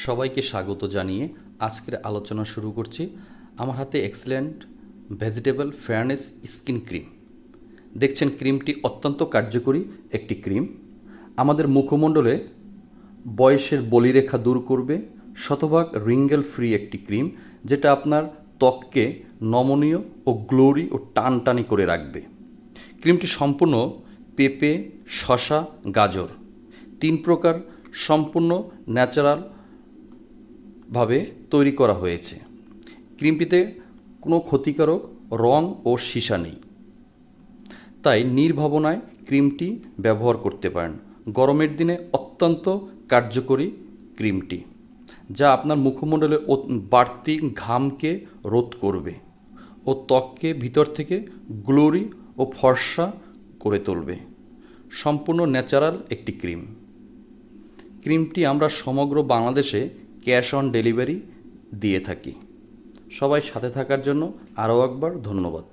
সবাইকে স্বাগত জানিয়ে আজকের আলোচনা শুরু করছি। আমার হাতে excellent vegetable fairness skin cream দেখছেন। ক্রিমটি অত্যন্ত কার্যকরী একটি ক্রিম। আমাদের মুখমণ্ডলে বয়সের বলিরেখা দূর করবে, শতভাগ রিঙ্গেল ফ্রি একটি ক্রিম, যেটা আপনার ত্বককে নমনীয় ও গ্লোরি ও টানটানি করে রাখবে। ক্রিমটি সম্পূর্ণ পেঁপে, শসা, গাজর 3 প্রকার সম্পূর্ণ ন্যাচারাল ভাবে তৈরি করা হয়েছে। ক্রিমটিতে কোনো ক্ষতিকারক রং ও সীসা নেই, তাই নির্ভাবনায় ক্রিমটি ব্যবহার করতে পারেন। গরমের দিনে অত্যন্ত কার্যকরী ক্রিমটি, যা আপনার মুখমণ্ডলে বাড়তি ঘামকে রোধ করবে ও ত্বককে ভিতর থেকে গ্লোরি ও ফর্সা করে তুলবে। সম্পূর্ণ ন্যাচারাল একটি ক্রিম। ক্রিমটি আমরা সমগ্র বাংলাদেশে ক্যাশ অন ডেলিভারি দিয়ে থাকি। সবাই সাথে থাকার জন্য আরও একবার ধন্যবাদ।